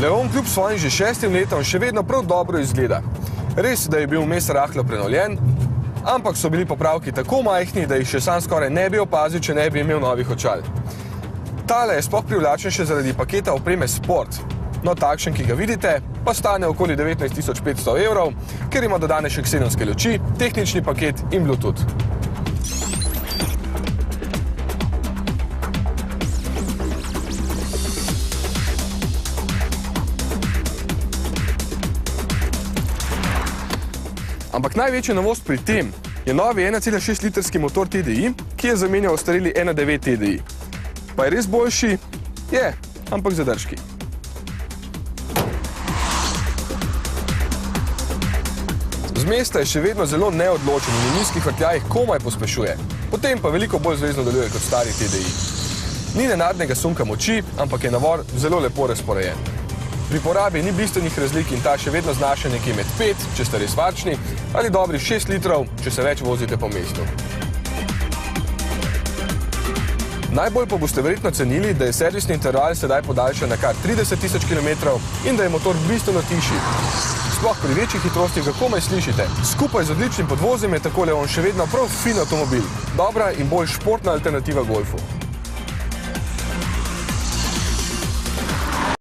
Leon kljub svojim že 6 letom še vedno prav dobro izgleda. Res, da je bil vmes rahlo prenovljen, ampak so bili popravki tako majhni, da jih še sam skoraj ne bi opazil, če ne bi imel novih očal. Tale je sploh privlačen še zaradi paketa opreme Sport. No, takšen, ki ga vidite, pa stane okoli 19.500 evrov, ker ima dodane še ksenonske luči, tehnični paket in Bluetooth. Ampak največja novost pri tem je novi 1,6 litrski motor TDI, ki je zamenjal ostareli 1.9 TDI. Pa je res boljši? Je, ampak zadržki. Z mesta je še vedno zelo neodločen in v nizkih vrtljajih komaj pospešuje, potem pa veliko bolj zvezno deluje kot stari TDI. Ni nenadnega sunka moči, ampak je navor zelo lepo razporejen. Pri porabi ni bistvenih razlik in ta še vedno znaša nekje med 5, če ste res varčni, ali dobrih 6 litrov, če se več vozite po mestu. Najbolj pa boste verjetno cenili, da je servisni interval sedaj podaljšan na kar 30.000 km in da je motor bistveno tišji. Sploh pri večjih hitrostih ga komaj slišite. Skupaj z odličnim podvozjem je tako Leon še vedno prav fin avtomobil. Dobra in bolj športna alternativa Golfu.